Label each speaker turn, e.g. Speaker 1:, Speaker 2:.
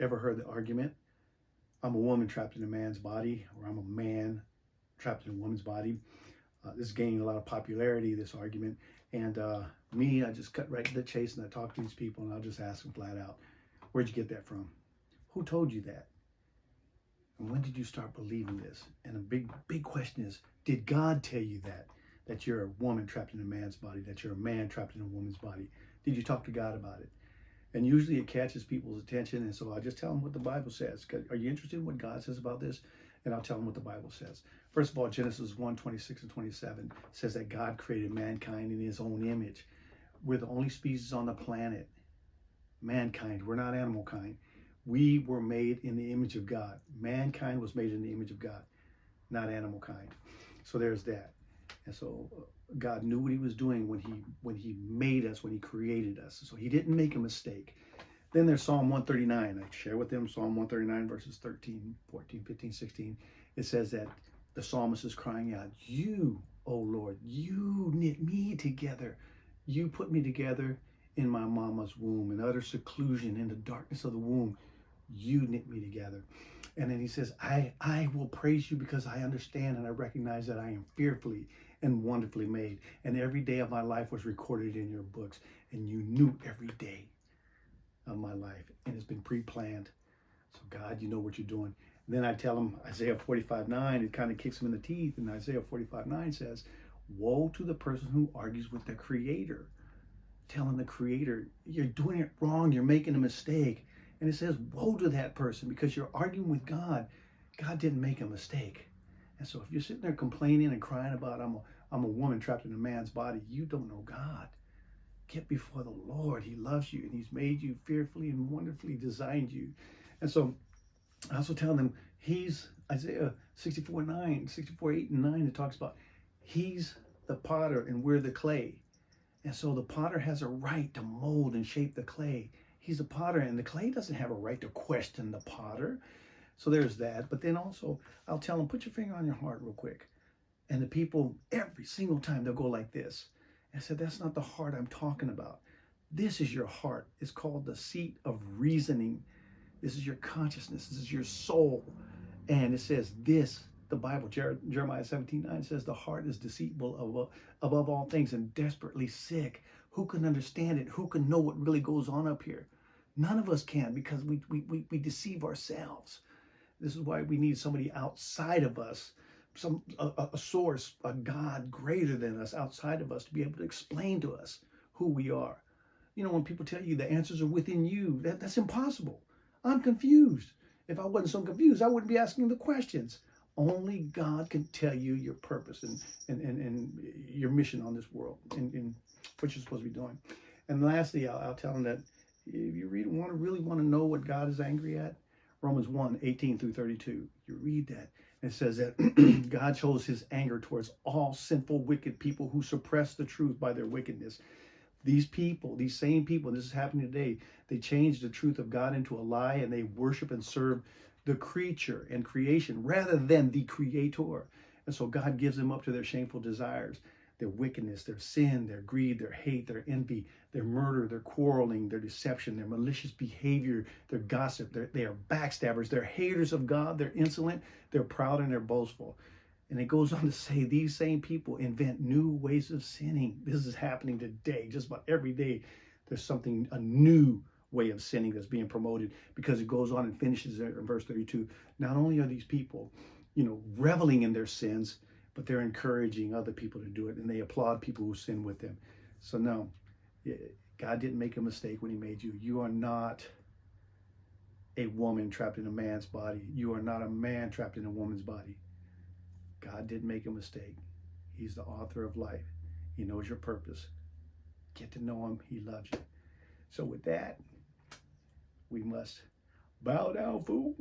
Speaker 1: ever heard the argument, I'm a woman trapped in a man's body, or I'm a man trapped in a woman's body. This is gaining a lot of popularity, this argument. And me, I just cut right to the chase and I talk to these people and I'll just ask them flat out, where'd you get that from? Who told you that? And when did you start believing this? And a big question is, did God tell you that you're a woman trapped in a man's body, that you're a man trapped in a woman's body? Did you talk to God about it? And usually it catches people's attention. And so I just tell them what the Bible says. Are you interested in what God says about this? And I'll tell them what the Bible says. First of all, Genesis 1:26 and 27 says that God created mankind in his own image. We're the only species on the planet, mankind. We're not animal kind. We were made in the image of God. Mankind was made in the image of God, not animal kind. So there's that. And so God knew what he was doing when he made us, when he created us. So he didn't make a mistake. Then there's Psalm 139. I share with them Psalm 139, verses 13, 14, 15, 16. It says that the psalmist is crying out, you, O Lord, you knit me together. You put me together in my mama's womb, in utter seclusion, in the darkness of the womb. You knit me together. And then he says, I will praise you because I understand and I recognize that I am fearfully and wonderfully made. And every day of my life was recorded in your books. And you knew every day of my life. And it's been pre-planned. So God, you know what you're doing. And then I tell him Isaiah 45:9, it kind of kicks him in the teeth. And Isaiah 45:9 says, woe to the person who argues with the Creator. Telling the Creator, you're doing it wrong. You're making a mistake. And it says, woe to that person because you're arguing with God. God didn't make a mistake. And so if you're sitting there complaining and crying about I'm a woman trapped in a man's body, you don't know God. Get before the Lord. He loves you and he's made you fearfully and wonderfully designed you. And so I also tell them he's Isaiah 64:8 and 9, it talks about he's the potter and we're the clay. And so the potter has a right to mold and shape the clay. He's a potter and the clay doesn't have a right to question the potter. So there's that. But then also I'll tell them, put your finger on your heart real quick. And the people, every single time they'll go like this. I said, that's not the heart I'm talking about. This is your heart. It's called the seat of reasoning. This is your consciousness. This is your soul. And it says this, the Bible, Jeremiah 17:9 says the heart is deceitful above all things and desperately sick. Who can understand it? Who can know what really goes on up here? None of us can because we deceive ourselves. This is why we need somebody outside of us, a source, a God greater than us outside of us to be able to explain to us who we are. You know, when people tell you the answers are within you, that's impossible. I'm confused. If I wasn't so confused, I wouldn't be asking the questions. Only God can tell you your purpose and your mission on this world and what you're supposed to be doing. And lastly, I'll tell them that if you really want to know what God is angry at, Romans 1:18 through 32, you read that. And it says that God shows his anger towards all sinful, wicked people who suppress the truth by their wickedness. These people, these same people, this is happening today, they change the truth of God into a lie and they worship and serve the creature and creation rather than the Creator. And so God gives them up to their shameful desires, their wickedness, their sin, their greed, their hate, their envy, their murder, their quarreling, their deception, their malicious behavior, their gossip. They are backstabbers. They're haters of God. They're insolent. They're proud and they're boastful. And it goes on to say these same people invent new ways of sinning. This is happening today. Just about every day, there's a new way of sinning that's being promoted, because it goes on and finishes there in verse 32. Not only are these people, reveling in their sins, but they're encouraging other people to do it, and they applaud people who sin with them. So no, God didn't make a mistake when he made you. You are not a woman trapped in a man's body. You are not a man trapped in a woman's body. God didn't make a mistake. He's the author of life. He knows your purpose. Get to know him. He loves you. So with that, we must bow down, fool.